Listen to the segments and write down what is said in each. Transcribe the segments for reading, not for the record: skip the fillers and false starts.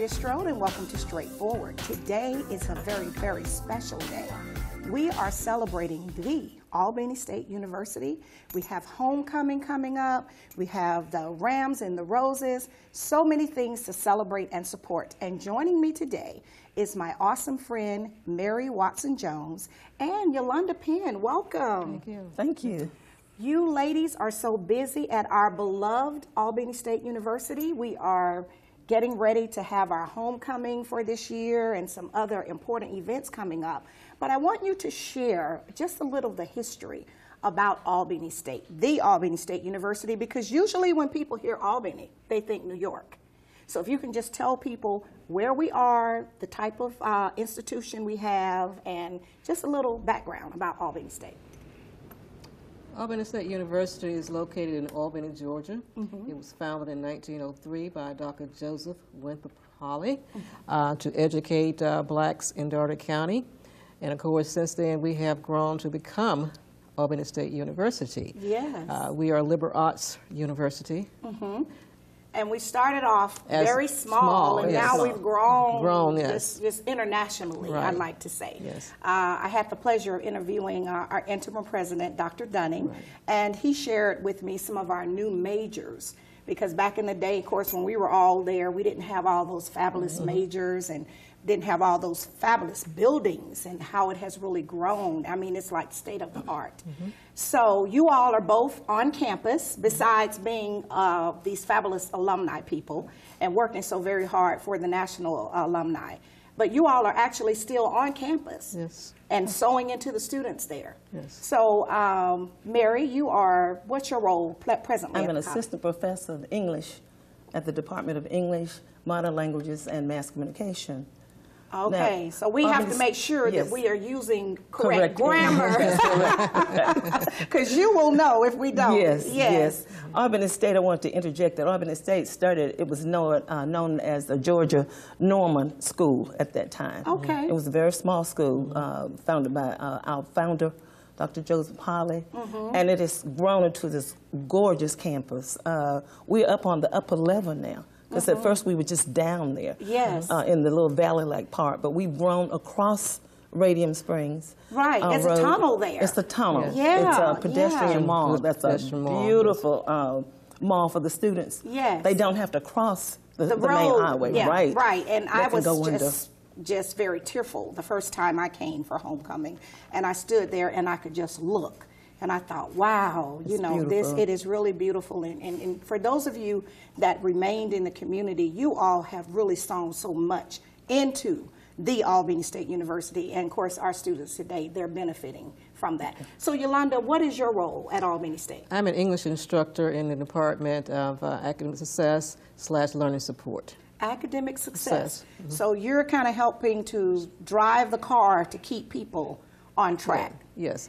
Gloria Strode, and welcome to Straightforward. Today is a very, very special day. We are celebrating the Albany State University. We have homecoming coming up. We have the Rams and the Roses. So many things to celebrate and support. And joining me today is my awesome friend, Mary Watson-Jones, and Yolande Penn. Welcome. Thank you. Thank you. You ladies are so busy at our beloved Albany State University. We are getting ready to have our homecoming for this year and some other important events coming up. But I want you to share just a little of the history about Albany State, the Albany State University, because usually when people hear Albany, they think New York. So if you can just tell people where we are, the type of institution we have, and just a little background about Albany State. Albany State University is located in Albany, Georgia. It was founded in 1903 by Dr. Joseph Winthrop Hawley to educate blacks in Dougherty County. And of course, since then, we have grown to become Albany State University. Yes. We are a liberal arts university. And we started off very small, and now we've grown yes. just internationally, Right. I'd like to say. Yes. I had the pleasure of interviewing our interim president, Dr. Dunning, Right. and he shared with me some of our new majors. Because back in the day, of course, when we were all there, we didn't have all those fabulous majors and didn't have all those fabulous buildings, and how it has really grown. I mean, it's like state of the art. So you all are both on campus, besides being these fabulous alumni people and working so very hard for the National Alumni. But you all are actually still on campus. Yes. And sewing into the students there. Yes. So, Mary, you are, what's your role presently? I'm an assistant professor of English at the Department of English, Modern Languages, and Mass Communication. Okay, Now, so we have to make sure yes. that we are using correct Correct. grammar. Because you will know if we don't. Yes. Albany State, I want to interject that Albany State started, it was known as the Georgia Norman School at that time. Okay. It was a very small school founded by our founder, Dr. Joseph Hawley, and it has grown into this gorgeous campus. We're up on the upper level now. Because at first we were just down there in the little valley-like part, but we've grown across Radium Springs. Right, it's a tunnel there. It's a tunnel. Yeah. It's a pedestrian mall. That's a Pedestrian beautiful mall for the students. Yes. They don't have to cross the road, main highway. Right. Right, and I They can was go just very tearful the first time I came for homecoming, and I stood there and I could just look. And I thought, wow, you know, it is really beautiful. And for those of you that remained in the community, you all have really sown so much into the Albany State University. And of course, our students today, they're benefiting from that. So Yolande, what is your role at Albany State? I'm an English instructor in the Department of Academic Success / Learning Support. Academic success. So you're kind of helping to drive the car to keep people on track. Yes.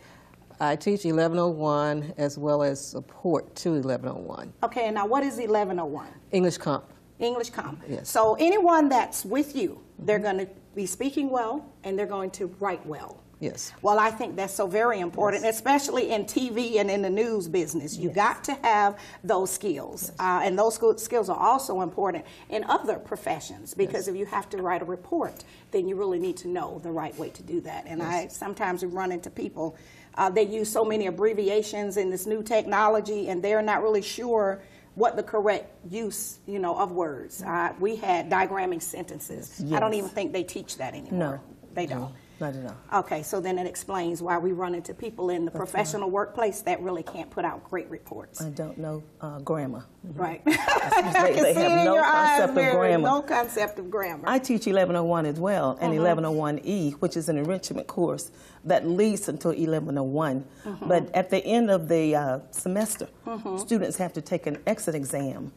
I teach 1101 as well as support to 1101. Okay, now what is 1101? English Comp. English Comp. Yes. So anyone that's with you, they're going to be speaking well and they're going to write well. Yes. Well, I think that's so very important, especially in TV and in the news business. You got to have those skills. And those skills are also important in other professions, because if you have to write a report, then you really need to know the right way to do that. And I sometimes run into people, they use so many abbreviations in this new technology, and they're not really sure what the correct use, you know, of words. We had diagramming sentences. I don't even think they teach that anymore. No. They don't. Not at all. Okay, so then it explains why we run into people in the professional workplace that really can't put out great reports. I don't know grammar. Right. They have no concept of grammar. No concept of grammar. I teach 1101 as well, and 1101E, which is an enrichment course that leads until 1101. But at the end of the semester, students have to take an exit exam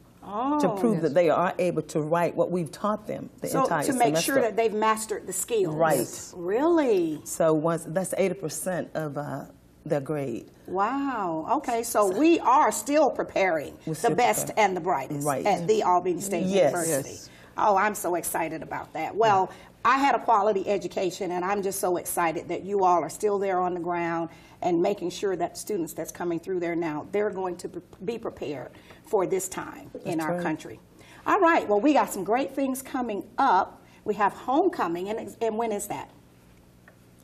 to prove that they are able to write what we've taught them the entire semester. So to make sure that they've mastered the skills. Right. Really? So that's 80% of their grade. Wow. Okay, so we are still preparing the best and the brightest at the Albany State University. Yes. Oh, I'm so excited about that. Well, I had a quality education, and I'm just so excited that you all are still there on the ground and making sure that students that's coming through there now, they're going to be prepared for this time in our country. All right, well, we got some great things coming up. We have homecoming, and when is that?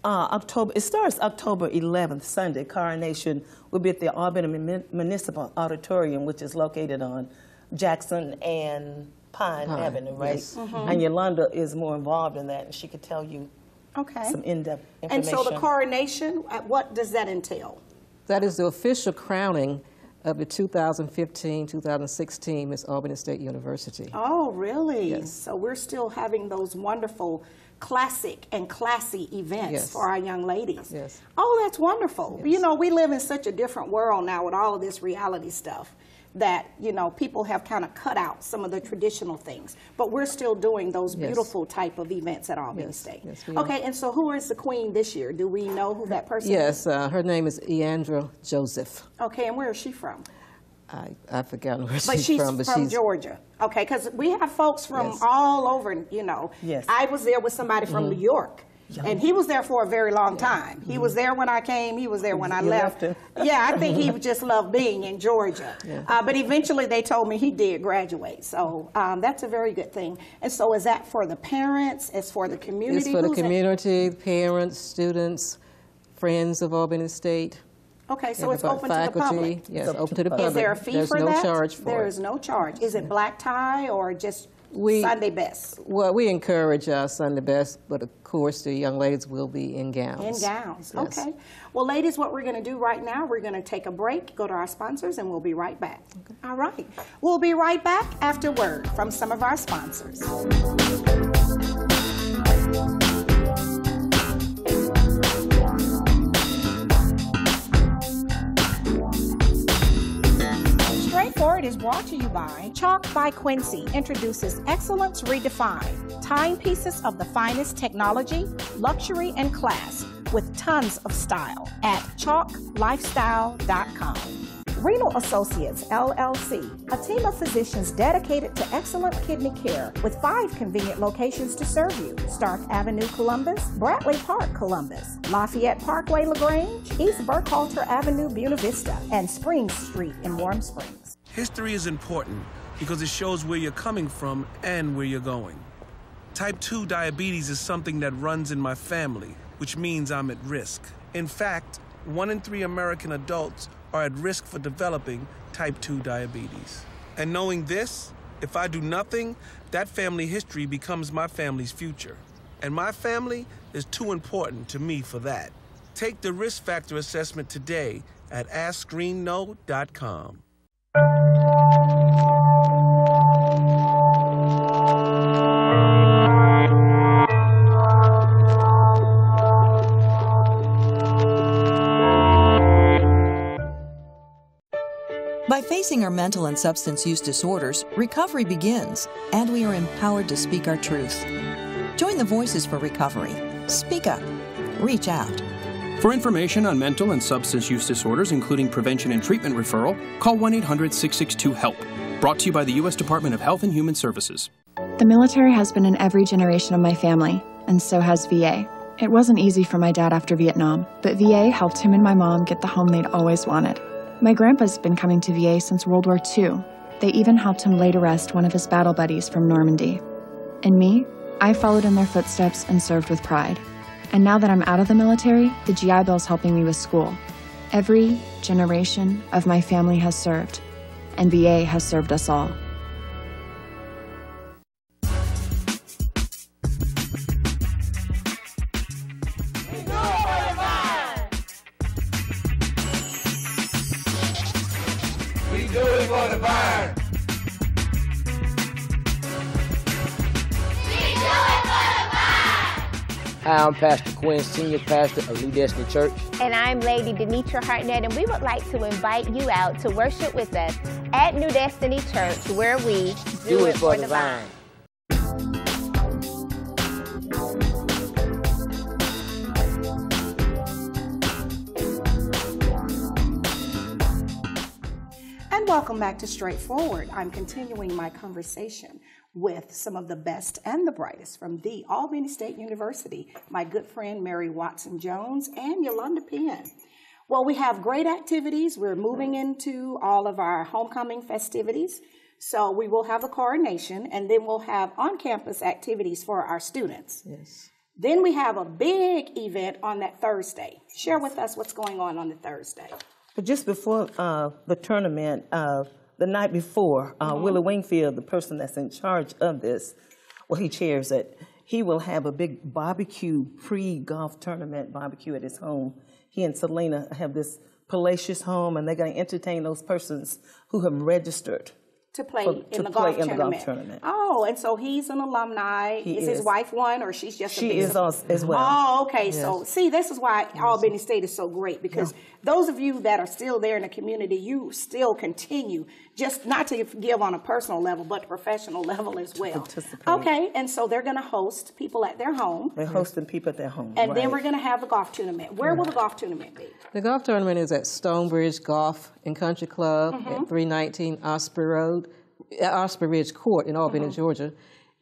It starts October 11th, Sunday. Coronation will be at the Albany Municipal Auditorium, which is located on Jackson and Pine Avenue, right? Yes. And Yolanda is more involved in that, and she could tell you some in-depth information. And so the coronation, what does that entail? That is the official crowning of the 2015-2016 Miss Albany State University. Oh, really? Yes. So we're still having those wonderful classic and classy events for our young ladies. Yes. Oh, that's wonderful. Yes. You know, we live in such a different world now with all of this reality stuff that, you know, people have kind of cut out some of the traditional things. But we're still doing those beautiful type of events at Albany State. Yes, we okay, and so who is the queen this year? Do we know who that person is? Yes, her name is Yolande Joseph. Okay, and where is she from? I've forgotten where But she's from. But she's from Georgia. Okay, because we have folks from all over, you know. Yes. I was there with somebody from New York. And he was there for a very long time. He was there when I came. He was there when I left. Yeah, I think he just loved being in Georgia. But eventually they told me he did graduate. So that's a very good thing. And so is that for the parents? It's for the community? It's for the community, parents, students, friends of Albany State. Okay, so it's open to the public? Yes, open to the public. Is there a fee There's for no that? charge for it. There is no charge. Is it black tie or just Sunday best? Well, we encourage Sunday best, but of course the young ladies will be in gowns. In gowns, yes. Okay. Well, ladies, what we're going to do right now, we're going to take a break, go to our sponsors, and we'll be right back. Okay. All right. We'll be right back after word from some of our sponsors. Straightforward is brought to you by Chalk by Quincy introduces Excellence Redefined, timepieces of the finest technology, luxury, and class with tons of style at chalklifestyle.com. Renal Associates, LLC, a team of physicians dedicated to excellent kidney care with 5 convenient locations to serve you. Stark Avenue, Columbus, Bradley Park, Columbus, Lafayette Parkway, LaGrange, East Burkhalter Avenue, Buena Vista, and Spring Street in Warm Springs. History is important because it shows where you're coming from and where you're going. Type 2 diabetes is something that runs in my family, which means I'm at risk. In fact, 1 in 3 American adults are at risk for developing type 2 diabetes. And knowing this, if I do nothing, that family history becomes my family's future. And my family is too important to me for that. Take the risk factor assessment today at AskScreenKnow.com. By facing our mental and substance use disorders, recovery begins, and we are empowered to speak our truth. Join the Voices for Recovery. Speak up. Reach out. For information on mental and substance use disorders, including prevention and treatment referral, call 1-800-662-HELP. Brought to you by the U.S. Department of Health and Human Services. The military has been in every generation of my family, and so has VA. It wasn't easy for my dad after Vietnam, but VA helped him and my mom get the home they'd always wanted. My grandpa's been coming to VA since World War II. They even helped him lay to rest one of his battle buddies from Normandy. And me, I followed in their footsteps and served with pride. And now that I'm out of the military, the GI Bill's helping me with school. Every generation of my family has served, and VA has served us all. Hi, I'm Pastor Quinn, Senior Pastor of New Destiny Church. And I'm Lady Denitra Hartnett, and we would like to invite you out to worship with us at New Destiny Church, where we do it for the vine. And welcome back to Straightforward. I'm continuing my conversation with some of the best and the brightest from the Albany State University, my good friend Mary Watson-Jones and Yolande Penn. Well, we have great activities. We're moving into all of our homecoming festivities. So we will have the coronation, and then we'll have on-campus activities for our students. Yes. Then we have a big event on that Thursday. Share with us what's going on the Thursday. But just before the tournament, the night before, Willie Wingfield, the person that's in charge of this, well, he chairs it, he will have a big barbecue, pre-golf tournament barbecue at his home. He and Selena have this palatial home, and they're going to entertain those persons who have registered to play in the golf tournament. Oh, and so he's an alumni. Is his wife one, or she's just a She is as well. Oh, okay. Yes. So, see, this is why Albany State is so great, because those of you that are still there in the community, you still continue, just not to give on a personal level, but professional level as well. Okay, and so they're going to host people at their home. They're hosting people at their home. And then we're going to have the golf tournament. Where will the golf tournament be? The golf tournament is at Stonebridge Golf and Country Club at 319 Osprey Ridge Court in Albany, Georgia.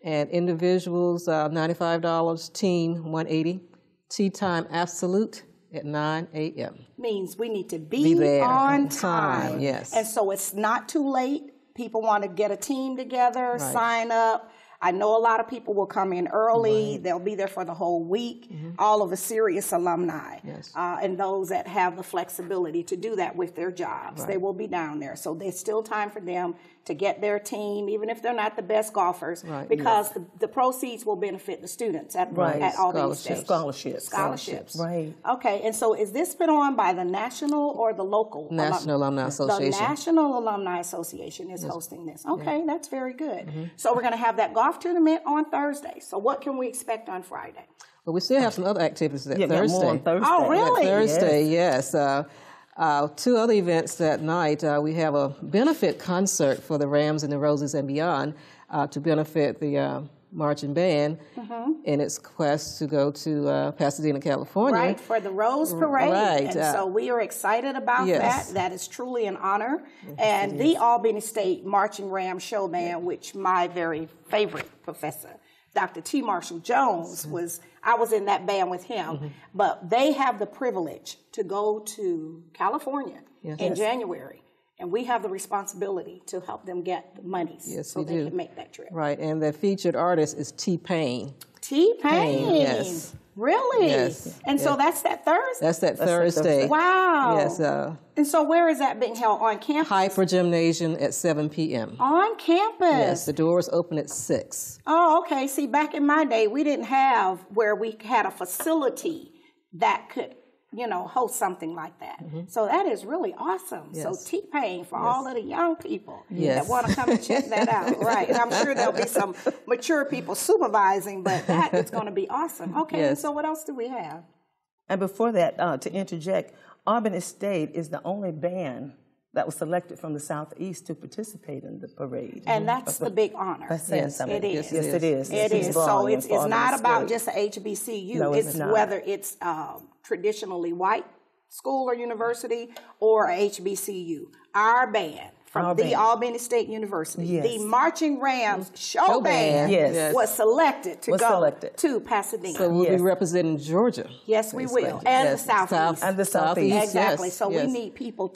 And individuals, $95, team, $180. Tea time absolute at 9 a.m. Means we need to be there on time. Yes. And so it's not too late. People want to get a team together, sign up. I know a lot of people will come in early. They'll be there for the whole week. All of the serious alumni and those that have the flexibility to do that with their jobs. They will be down there. So there's still time for them to get their team, even if they're not the best golfers, because the proceeds will benefit the students at Albany State. Scholarships. Right. Okay, and so is this put on by the national or the local? National Alumni Association. The National Alumni Association is hosting this. Okay, that's very good. So we're going to have that golf tournament on Thursday. So what can we expect on Friday? But we still have some other activities that Thursday. Thursday. More on Thursday. Oh, really? Thursday, yes. Two other events that night. We have a benefit concert for the Rams and the Roses and Beyond to benefit the marching band in its quest to go to Pasadena, California. Right, for the Rose Parade. Right. And so we are excited about that. That is truly an honor. And the Albany State Marching Ram Show Band, which my very favorite professor, Dr. T. Marshall Jones, I was in that band with him. But they have the privilege to go to California in January. And we have the responsibility to help them get the monies so they can make that trip. Right, and the featured artist is T-Pain. T-Pain? Yes. Really? Yes. And so that's that Thursday? That's that Thursday. Wow. Yes. And so where is that being held? On campus? Hyper Gymnasium at 7 p.m. On campus? Yes, the doors open at 6. Oh, okay. See, back in my day, we didn't have where we had a facility that could host something like that. So that is really awesome. So T-Pain for all of the young people that want to come and check that out. Right. And I'm sure there'll be some mature people supervising, but that is going to be awesome. Okay, and so what else do we have? And before that, to interject, Albany State is the only band that was selected from the Southeast to participate in the parade. And that's the big honor. That's it is. Yes, it is. It is. So it's not about just the HBCU. No, it's not. Whether it's traditionally white school or university or a HBCU. Our band from the Albany State University, the Marching Rams Show Band was selected to go to Pasadena. So we'll be representing Georgia. Yes, we will. And the Southeast. And the Southeast. Exactly. So we need people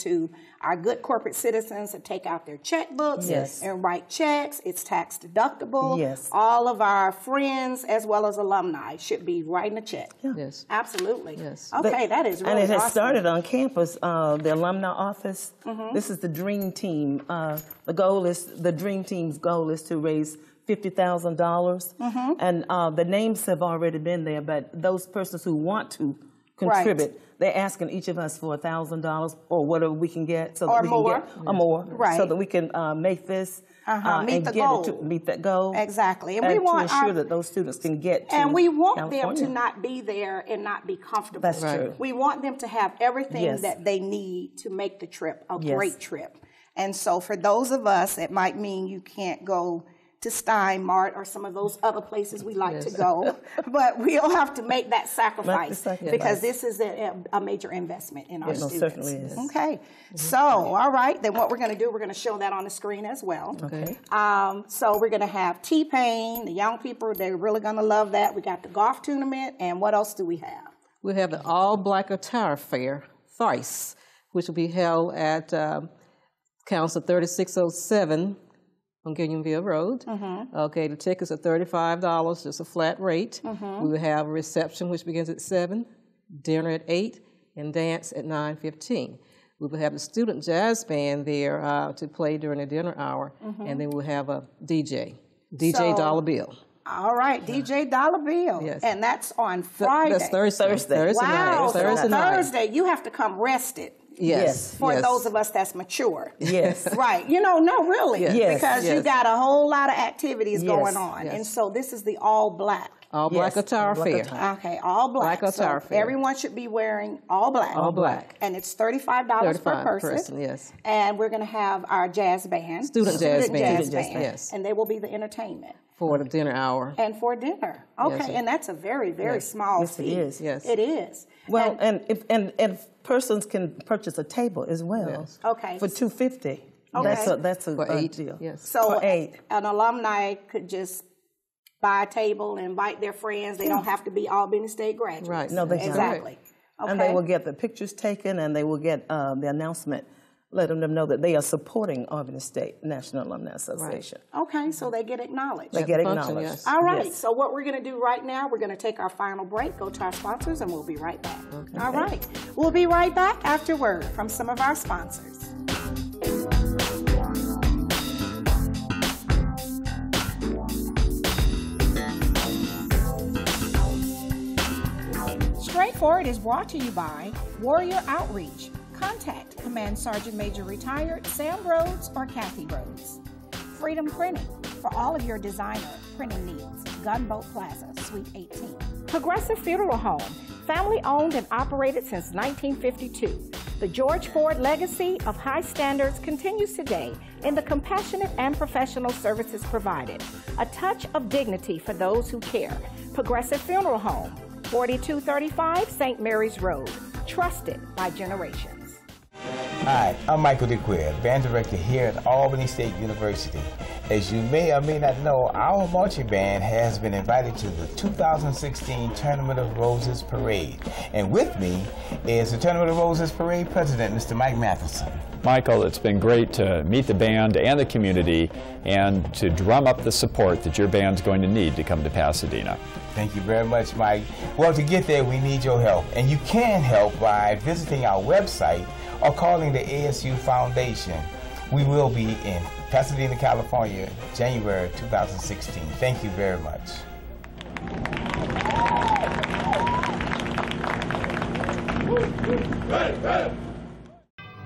our good corporate citizens to take out their checkbooks and write checks. It's tax deductible. Yes. All of our friends as well as alumni should be writing a check. Yes. Absolutely. Yes. Okay, that is really And it has awesome. started on campus, the alumni office. This is the Dream Team. The Dream Team's goal is to raise $50,000. And the names have already been there, but those persons who want to contribute, they're asking each of us for $1,000 or whatever we can get, so that we can get more, so that we can make this meet the goal. Meet that goal. Exactly, and we want to ensure that those students can get to and we want California. them to not be there and not be comfortable. That's true. We want them to have everything that they need to make the trip a great trip. And so for those of us, it might mean you can't go to Steinmart or some of those other places we like to go, but we'll have to make that sacrifice because this is a major investment in our students. It certainly is. Okay, so all right, then what we're going to do, we're going to show that on the screen as well. Okay. So we're going to have T-Pain, the young people, they're really going to love that. We got the golf tournament, and what else do we have? We have the All-Black Attire Fair, THRICE, which will be held at Council 3607 on Unionville Road. Okay, the tickets are $35, just a flat rate. We will have a reception which begins at 7, dinner at 8, and dance at 9:15. We will have the student jazz band there to play during the dinner hour, and then we'll have a DJ Dollar Bill. All right, DJ Dollar Bill. Yes. And that's on Friday. That's Thursday. Wow, Thursday so night. Thursday, you have to come rested. Yes. For those of us that's mature. Yes. Right. You know, no, really. Yes. Because you got a whole lot of activities going on. And so this is the all black. All black attire fair. Okay, all black. Black attire fair. Everyone should be wearing all black. All black. And it's $35 per person. Yes. And we're going to have our jazz band. Student jazz band. Yes. And they will be the entertainment. For the dinner hour. And for dinner. Okay, Yes, and that's a very, very small fee. It is. Yes. It is. Well, and if persons can purchase a table as well. Yes. Okay. For $250. Okay. That's a For 8 deal. Yes. So For 8. an alumni could just buy a table and invite their friends. They don't have to be Albany State graduates. Right. No, they don't. Exactly. Okay. And they will get the pictures taken, and they will get the announcement, letting them know that they are supporting Albany State National Alumni Association. Okay, so they get acknowledged. They get function, acknowledged. yes. All right, Yes. so what we're going to do right now, we're going to take our final break, go to our sponsors, and we'll be right back. Okay. All right. We'll be right back after word from some of our sponsors. Straightforward is brought to you by Warrior Outreach. Contact Command Sergeant Major Retired Sam Rhodes or Kathy Rhodes. Freedom Printing for all of your designer printing needs. Gunboat Plaza, Suite 18. Progressive Funeral Home, family owned and operated since 1952. The George Ford legacy of high standards continues today in the compassionate and professional services provided. A touch of dignity for those who care. Progressive Funeral Home, 4235 St. Mary's Road. Trusted by generations. Hi, I'm Michael DeQuier, band director here at Albany State University. As you may or may not know, our marching band has been invited to the 2016 Tournament of Roses Parade. And with me is the Tournament of Roses Parade president, Mr. Mike Matheson. Michael, it's been great to meet the band and the community and to drum up the support that your band's going to need to come to Pasadena. Thank you very much, Mike. Well, to get there, we need your help. And you can help by visiting our website or calling the ASU Foundation. We will be in Pasadena, California, January 2016. Thank you very much.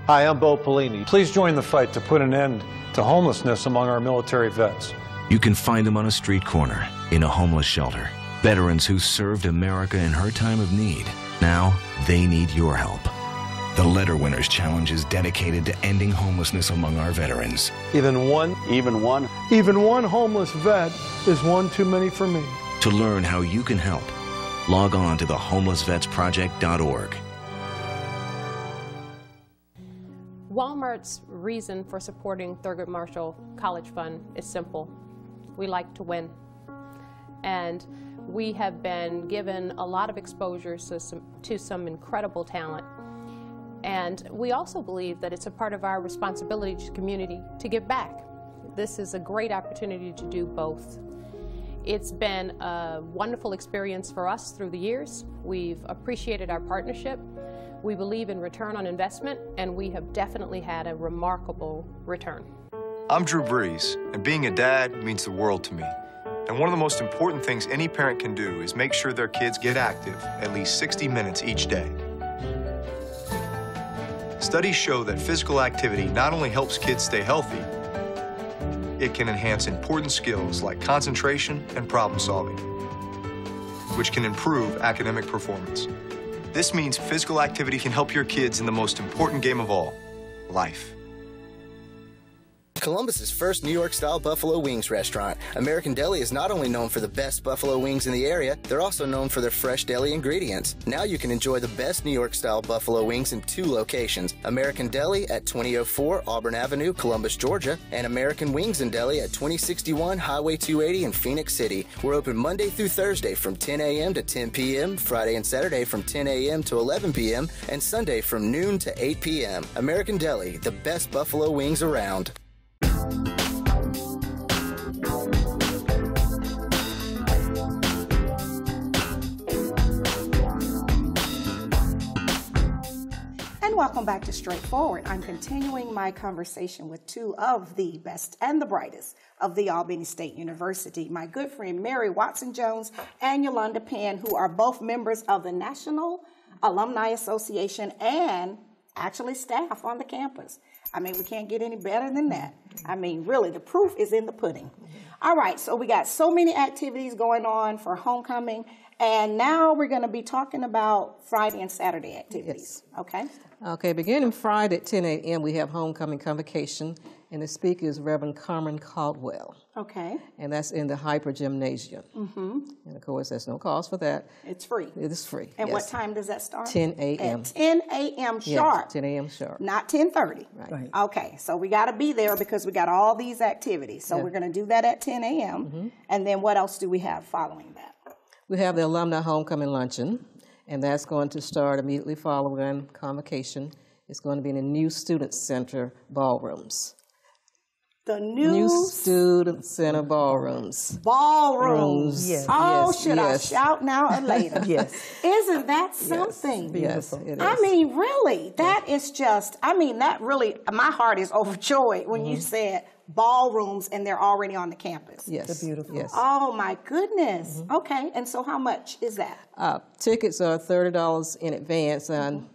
Hi, I'm Bo Pelini. Please join the fight to put an end to homelessness among our military vets. You can find them on a street corner, in a homeless shelter. Veterans who served America in her time of need. Now, they need your help. The Letter Winners Challenge is dedicated to ending homelessness among our veterans. Even one homeless vet is one too many for me. To learn how you can help, log on to thehomelessvetsproject.org. Walmart's reason for supporting Thurgood Marshall College Fund is simple. We like to win. And we have been given a lot of exposure to some incredible talent. And we also believe that it's a part of our responsibility to the community to give back. This is a great opportunity to do both. It's been a wonderful experience for us through the years. We've appreciated our partnership. We believe in return on investment, and we have definitely had a remarkable return. I'm Drew Brees, and being a dad means the world to me. And one of the most important things any parent can do is make sure their kids get active at least 60 minutes each day. Studies show that physical activity not only helps kids stay healthy, it can enhance important skills like concentration and problem solving, which can improve academic performance. This means physical activity can help your kids in the most important game of all, life. Columbus's first New York-style buffalo wings restaurant. American Deli is not only known for the best buffalo wings in the area, they're also known for their fresh deli ingredients. Now you can enjoy the best New York-style buffalo wings in 2 locations. American Deli at 2004 Auburn Avenue, Columbus, Georgia, and American Wings and Deli at 2061 Highway 280 in Phoenix City. We're open Monday through Thursday from 10 a.m. to 10 p.m., Friday and Saturday from 10 a.m. to 11 p.m., and Sunday from noon to 8 p.m. American Deli, the best buffalo wings around. welcome back to Straightforward. I'm continuing my conversation with two of the best and the brightest of the Albany State University, my good friend Mary Watson-Jones and Yolande Penn, who are both members of the National Alumni Association and actually staff on the campus. I mean, we can't get any better than that. I mean, really, the proof is in the pudding. All right, so we got so many activities going on for homecoming, and now we're going to be talking about Friday and Saturday activities, okay? Okay, beginning Friday at 10 a.m., we have homecoming convocation, and the speaker is Reverend Carmen Caldwell. Okay. And that's in the Hyper Gymnasium. Mm-hmm. And of course, there's no cost for that. It's free. It is free. And yes. what time does that start? 10 a.m. At 10 a.m. sharp. Yes, 10 a.m. sharp. Not 10:30. Right. Okay, so we got to be there because we got all these activities. So we're going to do that at 10 a.m. Mm-hmm. And then what else do we have following that? We have the Alumni Homecoming Luncheon, and that's going to start immediately following convocation. It's going to be in the new Student Center ballrooms. The new Student Center ballrooms. Ballrooms. Yes. Oh, Yes, should yes. I shout now or later? Yes. Isn't that something? Yes, it is. I mean, really, that is just, I mean, that really, my heart is overjoyed when you said ballrooms and they're already on the campus. Yes. They're beautiful. Yes. Oh, my goodness. Okay, and so how much is that? Tickets are $30 in advance, and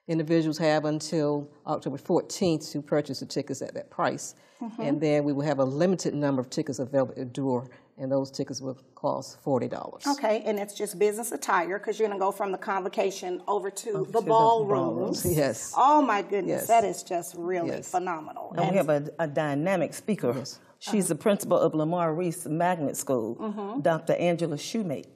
individuals have until October 14th to purchase the tickets at that price. And then we will have a limited number of tickets available at the door, and those tickets will cost $40. Okay, and it's just business attire because you're going to go from the convocation over to the ballrooms. Yes. Oh, my goodness. Yes. That is just really Yes. phenomenal. And we have a dynamic speaker. Yes. She's the principal of Lamar Reese Magnet School, Dr. Angela Shoemate.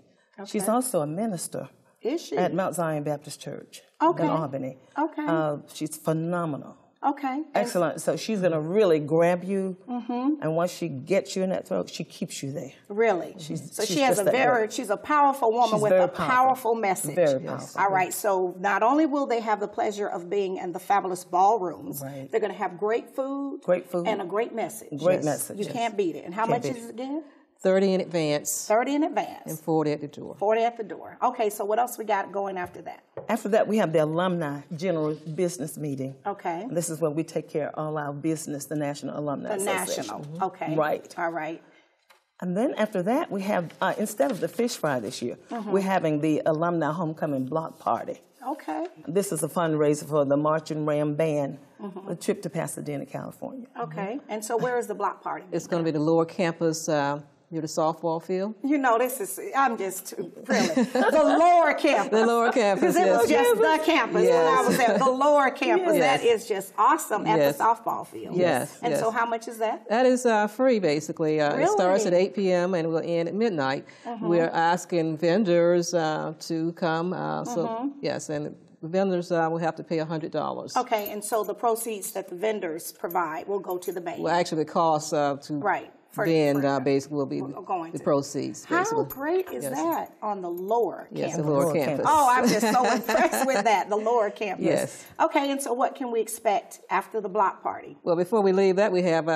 She's also a minister Is she? at Mount Zion Baptist Church Okay. in Albany. Okay. She's phenomenal. Okay. Excellent. So she's going to really grab you, and once she gets you in that throat, she keeps you there. Really? She's So she has just that great. she's a powerful woman She's with very a powerful message. Very powerful. All right, so not only will they have the pleasure of being in the fabulous ballrooms, Right. they're going to have great food, and a great message. Great message. You can't beat it. And how Can't much beat is it again? 30 in advance. 30 in advance. And 40 at the door. 40 at the door. Okay, so what else we got going after that? After that, we have the Alumni General Business Meeting. Okay. This is where we take care of all our business, the National Alumni Association. National. Okay. Right. All right. And then after that, we have, instead of the fish fry this year, we're having the Alumni Homecoming Block Party. Okay. This is a fundraiser for the Marching Ram Band, a trip to Pasadena, California. Okay. And so where is the block party? It's going to be the lower campus near the softball field. You know, I'm just really, the lower campus. The lower campus, Because it was just the campus when I was at the lower campus. Yes. That is just awesome at the softball field. Yes. And yes. so how much is that? That is free, basically. It starts at 8 p.m. and will end at midnight. We're asking vendors to come. So, yes, and the vendors will have to pay $100. Okay, and so the proceeds that the vendors provide will go to the band. Well, actually, the cost to vend basically will be the proceeds. How basically. great is that on the lower campus? Yes, the lower campus. Oh, I'm just so impressed with that, the lower campus. Yes. Okay, and so what can we expect after the block party? Well, before we leave that, we have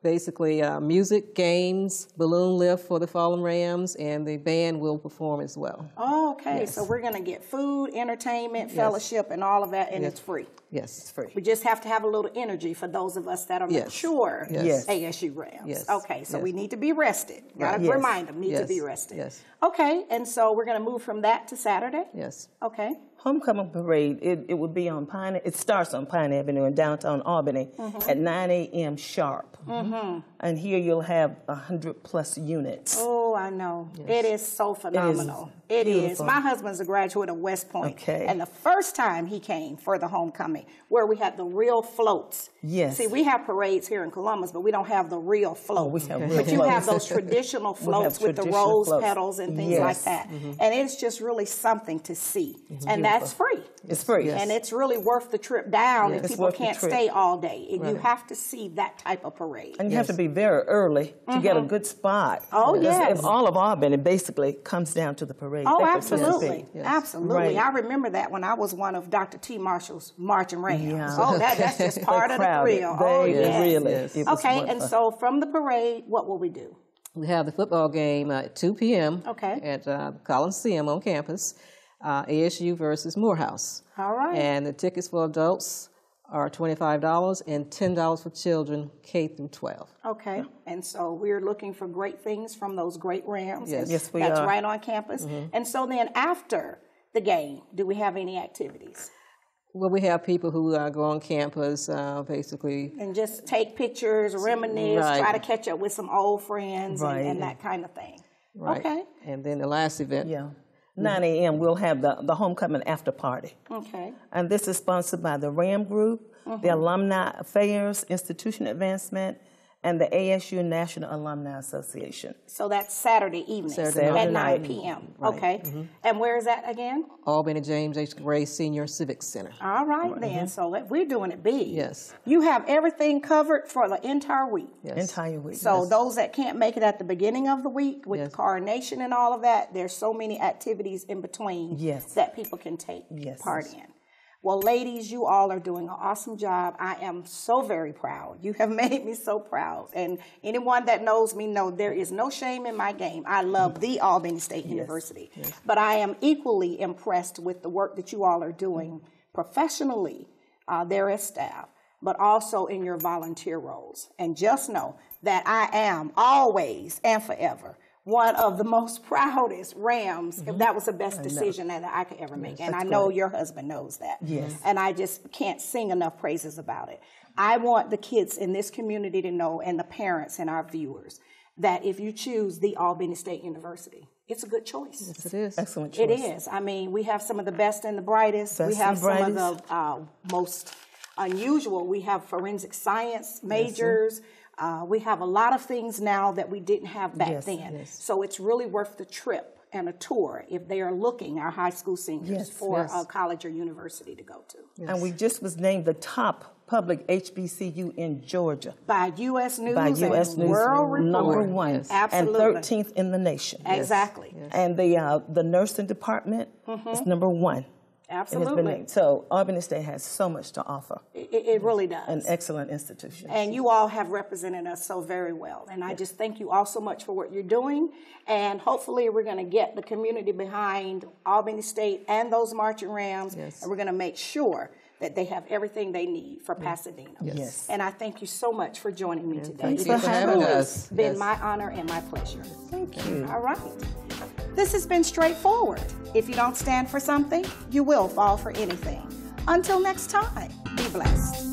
basically music, games, balloon lift for the Fallen Rams, and the band will perform as well. Oh, okay. Yes. So we're going to get food, entertainment, fellowship, and all of that, and it's free. Yes. It's free. We just have to have a little energy for those of us that are mature ASU Rams. Yes. Okay, so we need to be rested. Got to remind them, need to be rested. Yes. Okay, and so we're going to move from that to Saturday? Yes. Okay. Homecoming Parade, it would be on Pine, it starts on Pine Avenue in downtown Albany at 9 a.m. sharp. And here you'll have 100+ units. Oh, I know. Yes. It is so phenomenal. It is. My husband's a graduate of West Point. Okay. And the first time he came for the homecoming, where we had the real floats. Yes. See, we have parades here in Columbus, but we don't have the real floats. Oh, we have real But you floats. have those traditional floats with the rose petals and things like that. And it's just really something to see. And that's free. It's free. And it's really worth the trip down if people can't stay all day. You have to see that type of parade. And you have to be very early to get a good spot. Oh, yes. If all of Albany basically comes down to the parade. Oh, They absolutely. participate. Absolutely. Right. I remember that when I was one of Dr. T. Marshall's marching rams. Yeah. Oh, that's just part of the thrill. Oh, yes. Okay, and so from the parade, what will we do? We have the football game at 2 p.m. Okay. at Coliseum on campus. ASU versus Morehouse. All right. And the tickets for adults are $25 and $10 for children K through 12. Okay, and so we're looking for great things from those great Rams. Yes, yes we That's are. right on campus. And so then after the game, do we have any activities? Well, we have people who go on campus, basically. And just take pictures, reminisce, Right. try to catch up with some old friends Right. and that kind of thing. Right. Okay. And then the last event. Yeah. 9 a.m. we'll have the homecoming after party. Okay. And this is sponsored by the RAM Group, the Alumni Affairs, Institution Advancement, and the ASU National Alumni Association. So that's Saturday evening Saturday at 9 night. p.m. Right. Okay. And where is that again? Albany James H. Gray Senior Civic Center. All right, then. So we're doing it big. Yes. You have everything covered for the entire week. Yes. Entire week. So those that can't make it at the beginning of the week with Yes. the coronation and all of that, there's so many activities in between Yes. that people can take Yes. part in. Well, ladies, you all are doing an awesome job. I am so very proud. You have made me so proud. And anyone that knows me know there is no shame in my game. I love the Albany State University. Yes. But I am equally impressed with the work that you all are doing professionally there as staff, but also in your volunteer roles. And just know that I am always and forever one of the most proudest Rams, if that was the best decision that I could ever make. And I know your husband knows that. Yes. And I just can't sing enough praises about it. I want the kids in this community to know, and the parents and our viewers, that if you choose the Albany State University, it's a good choice. Yes, it is. Excellent choice. It is. I mean, we have some of the best and the brightest. Best we have and some of brightest. the most unusual. We have forensic science majors. We have a lot of things now that we didn't have back then. Yes. So it's really worth the trip and a tour if they are looking, our high school seniors, for a college or university to go to. Yes. And we just was named the top public HBCU in Georgia. By U.S. News By U.S. and News, World Report. number one. Yes. Absolutely. And 13th in the nation. Exactly. Yes. And the nursing department is number one. Absolutely. So Albany State has so much to offer. It really does. An excellent institution. And you all have represented us so very well. And I just thank you all so much for what you're doing. And hopefully we're going to get the community behind Albany State and those marching Rams. Yes. And we're going to make sure that they have everything they need for Pasadena. Yes. And I thank you so much for joining me today. Thank you for having us. It's been my honor and my pleasure. Thank you. All right. This has been Straightforward. If you don't stand for something, you will fall for anything. Until next time, be blessed.